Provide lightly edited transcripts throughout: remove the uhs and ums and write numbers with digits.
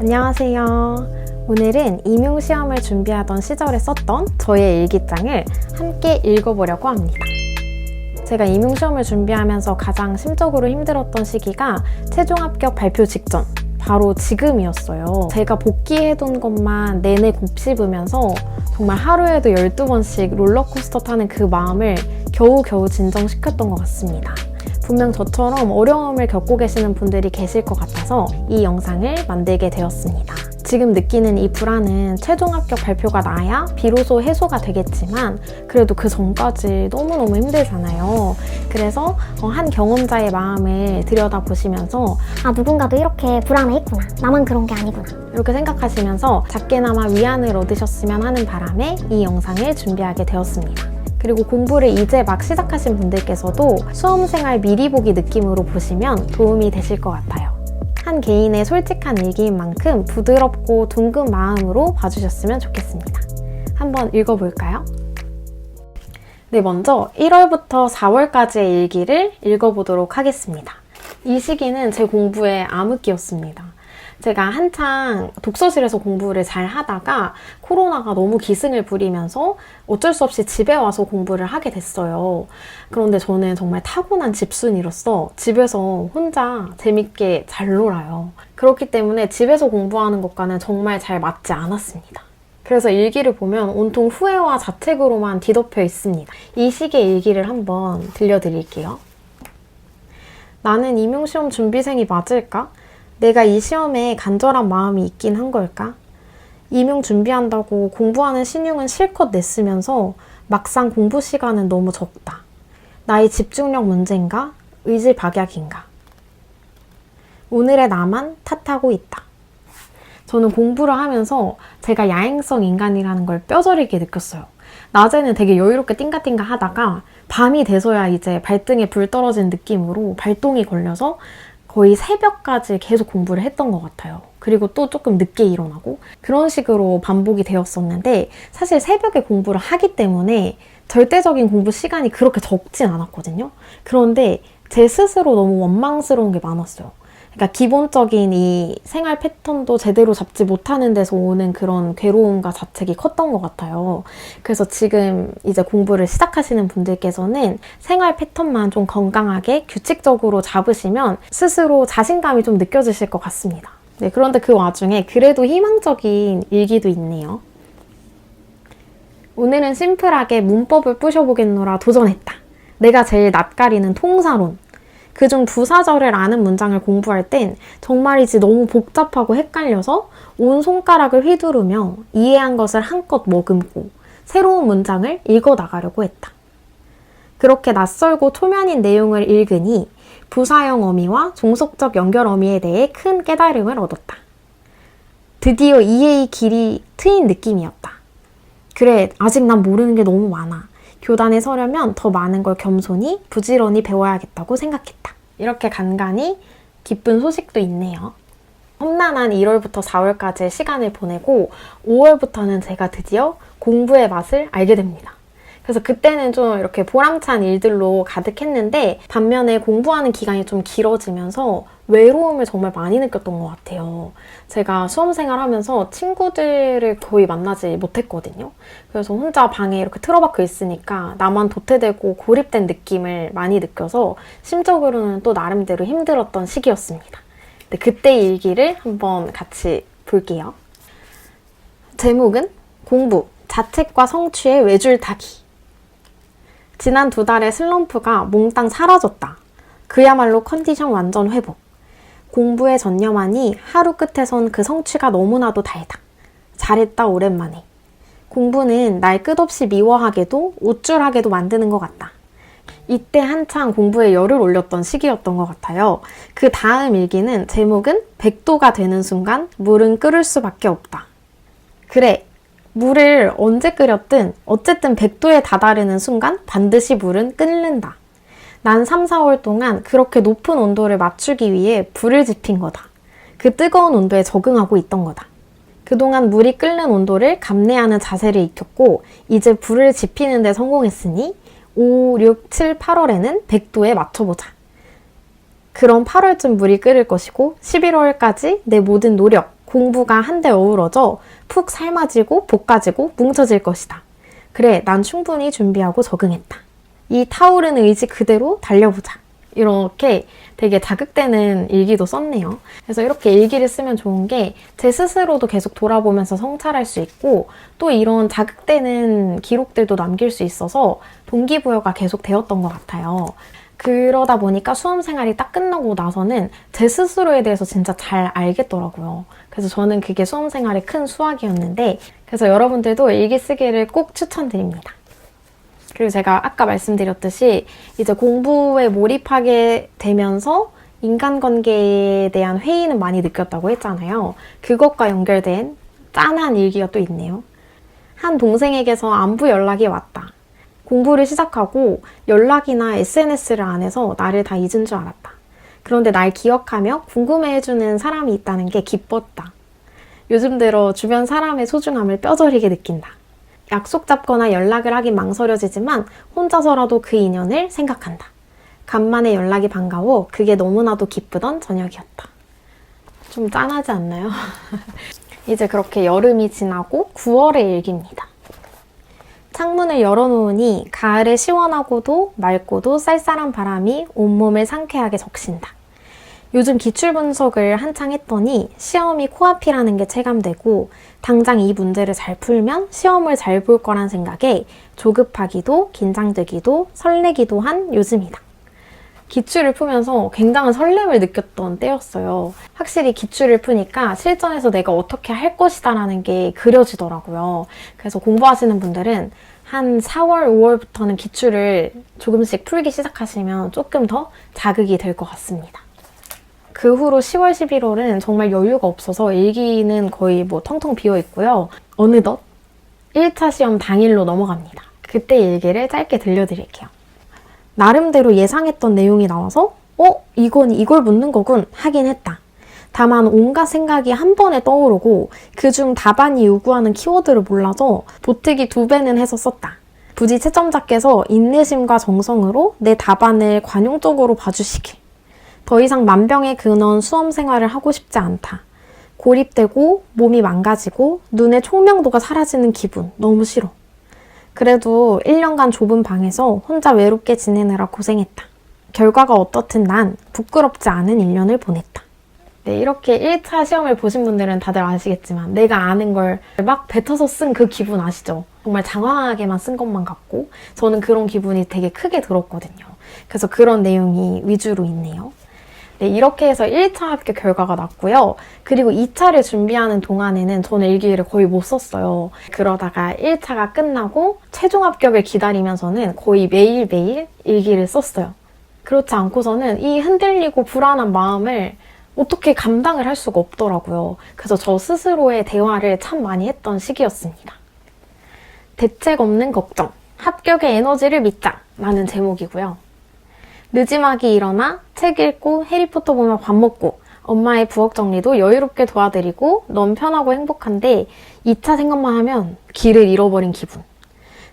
안녕하세요. 오늘은 임용시험을 준비하던 시절에 썼던 저의 일기장을 함께 읽어보려고 합니다. 제가 임용시험을 준비하면서 가장 심적으로 힘들었던 시기가 최종 합격 발표 직전, 바로 지금이었어요. 제가 복귀해둔 것만 내내 곱씹으면서 정말 하루에도 12번씩 롤러코스터 타는 그 마음을 겨우겨우 진정시켰던 것 같습니다. 분명 저처럼 어려움을 겪고 계시는 분들이 계실 것 같아서 이 영상을 만들게 되었습니다. 지금 느끼는 이 불안은 최종 합격 발표가 나야 비로소 해소가 되겠지만 그래도 그 전까지 너무너무 힘들잖아요. 그래서 한 경험자의 마음을 들여다보시면서 누군가도 이렇게 불안해했구나. 나만 그런 게 아니구나. 이렇게 생각하시면서 작게나마 위안을 얻으셨으면 하는 바람에 이 영상을 준비하게 되었습니다. 그리고 공부를 이제 막 시작하신 분들께서도 수험생활 미리 보기 느낌으로 보시면 도움이 되실 것 같아요. 한 개인의 솔직한 일기인 만큼 부드럽고 둥근 마음으로 봐주셨으면 좋겠습니다. 한번 읽어볼까요? 네, 먼저 1월부터 4월까지의 일기를 읽어보도록 하겠습니다. 이 시기는 제 공부의 암흑기였습니다. 제가 한창 독서실에서 공부를 잘 하다가 코로나가 너무 기승을 부리면서 어쩔 수 없이 집에 와서 공부를 하게 됐어요. 그런데 저는 정말 타고난 집순이로서 집에서 혼자 재밌게 잘 놀아요. 그렇기 때문에 집에서 공부하는 것과는 정말 잘 맞지 않았습니다. 그래서 일기를 보면 온통 후회와 자책으로만 뒤덮여 있습니다. 이 시기의 일기를 한번 들려드릴게요. 나는 임용시험 준비생이 맞을까? 내가 이 시험에 간절한 마음이 있긴 한 걸까? 임용 준비한다고 공부하는 신용은 실컷 냈으면서 막상 공부 시간은 너무 적다. 나의 집중력 문제인가? 의지 박약인가? 오늘의 나만 탓하고 있다. 저는 공부를 하면서 제가 야행성 인간이라는 걸 뼈저리게 느꼈어요. 낮에는 되게 여유롭게 띵가띵가 하다가 밤이 돼서야 이제 발등에 불 떨어진 느낌으로 발동이 걸려서 거의 새벽까지 계속 공부를 했던 것 같아요. 그리고 또 조금 늦게 일어나고 그런 식으로 반복이 되었었는데 사실 새벽에 공부를 하기 때문에 절대적인 공부 시간이 그렇게 적진 않았거든요. 그런데 제 스스로 너무 원망스러운 게 많았어요. 그러니까 기본적인 이 생활 패턴도 제대로 잡지 못하는 데서 오는 그런 괴로움과 자책이 컸던 것 같아요. 그래서 지금 이제 공부를 시작하시는 분들께서는 생활 패턴만 좀 건강하게 규칙적으로 잡으시면 스스로 자신감이 좀 느껴지실 것 같습니다. 네, 그런데 그 와중에 그래도 희망적인 일기도 있네요. 오늘은 심플하게 문법을 부셔보겠노라 도전했다. 내가 제일 낯가리는 통사론. 그중 부사절을 아는 문장을 공부할 땐 정말이지 너무 복잡하고 헷갈려서 온 손가락을 휘두르며 이해한 것을 한껏 머금고 새로운 문장을 읽어나가려고 했다. 그렇게 낯설고 초면인 내용을 읽으니 부사형 어미와 종속적 연결 어미에 대해 큰 깨달음을 얻었다. 드디어 이해의 길이 트인 느낌이었다. 그래, 아직 난 모르는 게 너무 많아. 교단에 서려면 더 많은 걸 겸손히 부지런히 배워야겠다고 생각했다. 이렇게 간간히 기쁜 소식도 있네요. 험난한 1월부터 4월까지의 시간을 보내고 5월부터는 제가 드디어 공부의 맛을 알게 됩니다. 그래서 그때는 좀 이렇게 보람찬 일들로 가득했는데 반면에 공부하는 기간이 좀 길어지면서 외로움을 정말 많이 느꼈던 것 같아요. 제가 수험생활 하면서 친구들을 거의 만나지 못했거든요. 그래서 혼자 방에 이렇게 틀어박혀 있으니까 나만 도태되고 고립된 느낌을 많이 느껴서 심적으로는 또 나름대로 힘들었던 시기였습니다. 근데 그때 일기를 한번 같이 볼게요. 제목은 공부, 자책과 성취의 외줄타기. 지난 2달의 슬럼프가 몽땅 사라졌다. 그야말로 컨디션 완전 회복. 공부에 전념하니 하루 끝에선 그 성취가 너무나도 달다. 잘했다 오랜만에. 공부는 날 끝없이 미워하게도 우쭐하게도 만드는 것 같다. 이때 한창 공부에 열을 올렸던 시기였던 것 같아요. 그 다음 일기는 제목은 100도가 되는 순간 물은 끓을 수밖에 없다. 그래. 물을 언제 끓였든 어쨌든 100도에 다다르는 순간 반드시 물은 끓는다. 난 3, 4월 동안 그렇게 높은 온도를 맞추기 위해 불을 지핀 거다. 그 뜨거운 온도에 적응하고 있던 거다. 그동안 물이 끓는 온도를 감내하는 자세를 익혔고 이제 불을 지피는 데 성공했으니 5, 6, 7, 8월에는 100도에 맞춰보자. 그럼 8월쯤 물이 끓을 것이고 11월까지 내 모든 노력, 공부가 한데 어우러져 푹 삶아지고 볶아지고 뭉쳐질 것이다. 그래, 난 충분히 준비하고 적응했다. 이 타오르는 의지 그대로 달려보자. 이렇게 되게 자극되는 일기도 썼네요. 그래서 이렇게 일기를 쓰면 좋은 게 제 스스로도 계속 돌아보면서 성찰할 수 있고 또 이런 자극되는 기록들도 남길 수 있어서 동기부여가 계속 되었던 것 같아요. 그러다 보니까 수험 생활이 딱 끝나고 나서는 제 스스로에 대해서 진짜 잘 알겠더라고요. 그래서 저는 그게 수험 생활의 큰 수확이었는데 그래서 여러분들도 일기 쓰기를 꼭 추천드립니다. 그리고 제가 아까 말씀드렸듯이 이제 공부에 몰입하게 되면서 인간관계에 대한 회의는 많이 느꼈다고 했잖아요. 그것과 연결된 짠한 일기가 또 있네요. 한 동생에게서 안부 연락이 왔다. 공부를 시작하고 연락이나 SNS를 안 해서 나를 다 잊은 줄 알았다. 그런데 날 기억하며 궁금해해주는 사람이 있다는 게 기뻤다. 요즘 들어 주변 사람의 소중함을 뼈저리게 느낀다. 약속 잡거나 연락을 하긴 망설여지지만 혼자서라도 그 인연을 생각한다. 간만에 연락이 반가워 그게 너무나도 기쁘던 저녁이었다. 좀 짠하지 않나요? 이제 그렇게 여름이 지나고 9월의 일기입니다. 창문을 열어놓으니 가을의 시원하고도 맑고도 쌀쌀한 바람이 온몸을 상쾌하게 적신다. 요즘 기출 분석을 한창 했더니 시험이 코앞이라는 게 체감되고 당장 이 문제를 잘 풀면 시험을 잘 볼 거란 생각에 조급하기도 긴장되기도 설레기도 한 요즘이다. 기출을 풀면서 굉장한 설렘을 느꼈던 때였어요. 확실히 기출을 푸니까 실전에서 내가 어떻게 할 것이다 라는 게 그려지더라고요. 그래서 공부하시는 분들은 한 4월, 5월부터는 기출을 조금씩 풀기 시작하시면 조금 더 자극이 될 것 같습니다. 그 후로 10월, 11월은 정말 여유가 없어서 일기는 거의 뭐 텅텅 비어 있고요. 어느덧 1차 시험 당일로 넘어갑니다. 그때 일기를 짧게 들려드릴게요. 나름대로 예상했던 내용이 나와서 이건 이걸 묻는 거군 하긴 했다. 다만 온갖 생각이 한 번에 떠오르고 그중 답안이 요구하는 키워드를 몰라서 보태기 2배는 해서 썼다. 부디 채점자께서 인내심과 정성으로 내 답안을 관용적으로 봐주시길. 더 이상 만병의 근원 수험 생활을 하고 싶지 않다. 고립되고 몸이 망가지고 눈의 총명도가 사라지는 기분 너무 싫어. 그래도 1년간 좁은 방에서 혼자 외롭게 지내느라 고생했다. 결과가 어떻든 난 부끄럽지 않은 1년을 보냈다. 네, 이렇게 1차 시험을 보신 분들은 다들 아시겠지만 내가 아는 걸 막 뱉어서 쓴 그 기분 아시죠? 정말 장황하게만 쓴 것만 같고 저는 그런 기분이 되게 크게 들었거든요. 그래서 그런 내용이 위주로 있네요. 네, 이렇게 해서 1차 합격 결과가 났고요. 그리고 2차를 준비하는 동안에는 저는 일기를 거의 못 썼어요. 그러다가 1차가 끝나고 최종 합격을 기다리면서는 거의 매일매일 일기를 썼어요. 그렇지 않고서는 이 흔들리고 불안한 마음을 어떻게 감당을 할 수가 없더라고요. 그래서 저 스스로의 대화를 참 많이 했던 시기였습니다. 대책 없는 걱정, 합격의 에너지를 믿자 라는 제목이고요. 늦지막이 일어나 책 읽고 해리포터 보며 밥 먹고 엄마의 부엌 정리도 여유롭게 도와드리고 너무 편하고 행복한데 2차 생각만 하면 길을 잃어버린 기분.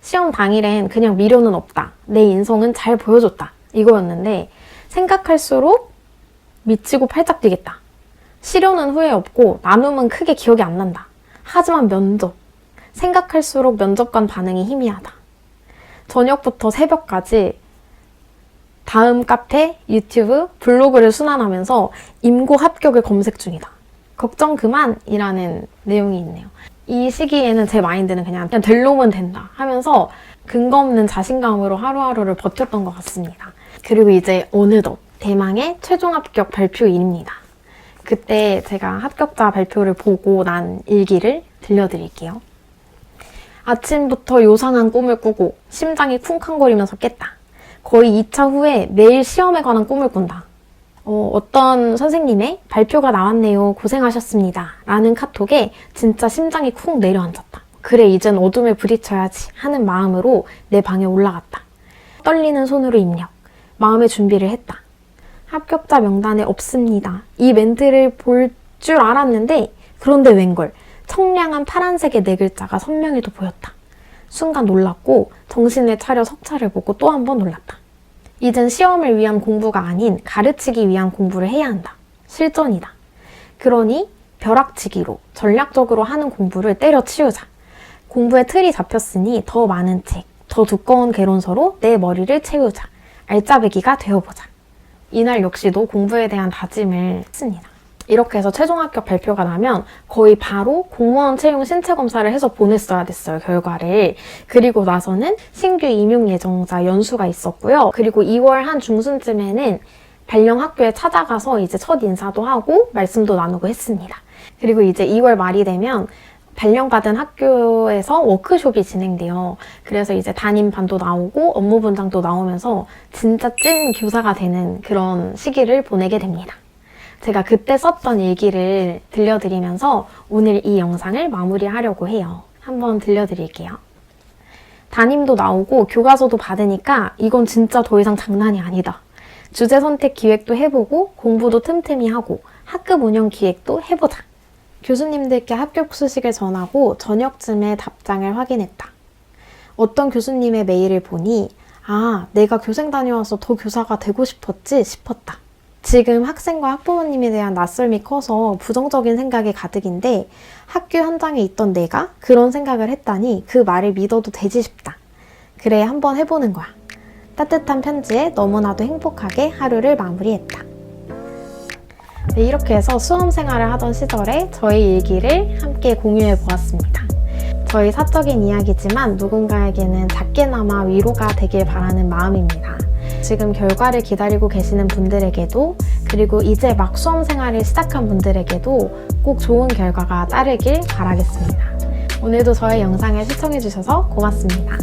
시험 당일엔 그냥 미련은 없다. 내 인성은 잘 보여줬다. 이거였는데 생각할수록 미치고 팔짝 뛰겠다. 시료는 후회 없고 나눔은 크게 기억이 안 난다. 하지만 면접. 생각할수록 면접관 반응이 희미하다. 저녁부터 새벽까지 다음 카페, 유튜브, 블로그를 순환하면서 임고 합격을 검색 중이다. 걱정 그만이라는 내용이 있네요. 이 시기에는 제 마인드는 그냥 될 놈은 된다 하면서 근거 없는 자신감으로 하루하루를 버텼던 것 같습니다. 그리고 이제 어느덧 대망의 최종 합격 발표일입니다. 그때 제가 합격자 발표를 보고 난 일기를 들려드릴게요. 아침부터 요상한 꿈을 꾸고 심장이 쿵쾅거리면서 깼다. 거의 2차 후에 매일 시험에 관한 꿈을 꾼다. 어떤 선생님의 발표가 나왔네요. 고생하셨습니다. 라는 카톡에 진짜 심장이 쿵 내려앉았다. 그래, 이젠 어둠에 부딪혀야지 하는 마음으로 내 방에 올라갔다. 떨리는 손으로 입력. 마음의 준비를 했다. 합격자 명단에 없습니다. 이 멘트를 볼 줄 알았는데 그런데 웬걸 청량한 파란색의 네 글자가 선명히도 보였다. 순간 놀랐고 정신을 차려 석차를 보고 또 한 번 놀랐다. 이젠 시험을 위한 공부가 아닌 가르치기 위한 공부를 해야 한다. 실전이다. 그러니 벼락치기로 전략적으로 하는 공부를 때려치우자. 공부에 틀이 잡혔으니 더 많은 책, 더 두꺼운 개론서로 내 머리를 채우자. 알짜배기가 되어보자. 이날 역시도 공부에 대한 다짐을 했습니다. 이렇게 해서 최종 합격 발표가 나면 거의 바로 공무원 채용 신체 검사를 해서 보냈어야 됐어요, 결과를. 그리고 나서는 신규 임용 예정자 연수가 있었고요. 그리고 2월 한 중순쯤에는 발령 학교에 찾아가서 이제 첫 인사도 하고 말씀도 나누고 했습니다. 그리고 이제 2월 말이 되면 발령받은 학교에서 워크숍이 진행돼요. 그래서 이제 담임반도 나오고 업무 분장도 나오면서 진짜 찐 교사가 되는 그런 시기를 보내게 됩니다. 제가 그때 썼던 일기를 들려드리면서 오늘 이 영상을 마무리하려고 해요. 한번 들려드릴게요. 담임도 나오고 교과서도 받으니까 이건 진짜 더 이상 장난이 아니다. 주제 선택 기획도 해보고 공부도 틈틈이 하고 학급 운영 기획도 해보자. 교수님들께 합격 소식을 전하고 저녁쯤에 답장을 확인했다. 어떤 교수님의 메일을 보니 아, 내가 교생 다녀와서 더 교사가 되고 싶었지 싶었다. 지금 학생과 학부모님에 대한 낯설미 커서 부정적인 생각이 가득인데 학교 현장에 있던 내가 그런 생각을 했다니 그 말을 믿어도 되지 싶다. 그래, 한번 해보는 거야. 따뜻한 편지에 너무나도 행복하게 하루를 마무리했다. 네, 이렇게 해서 수험 생활을 하던 시절에 저희 일기를 함께 공유해 보았습니다. 저희 사적인 이야기지만 누군가에게는 작게나마 위로가 되길 바라는 마음입니다. 지금 결과를 기다리고 계시는 분들에게도 그리고 이제 막 수험 생활을 시작한 분들에게도 꼭 좋은 결과가 따르길 바라겠습니다. 오늘도 저의 영상을 시청해주셔서 고맙습니다.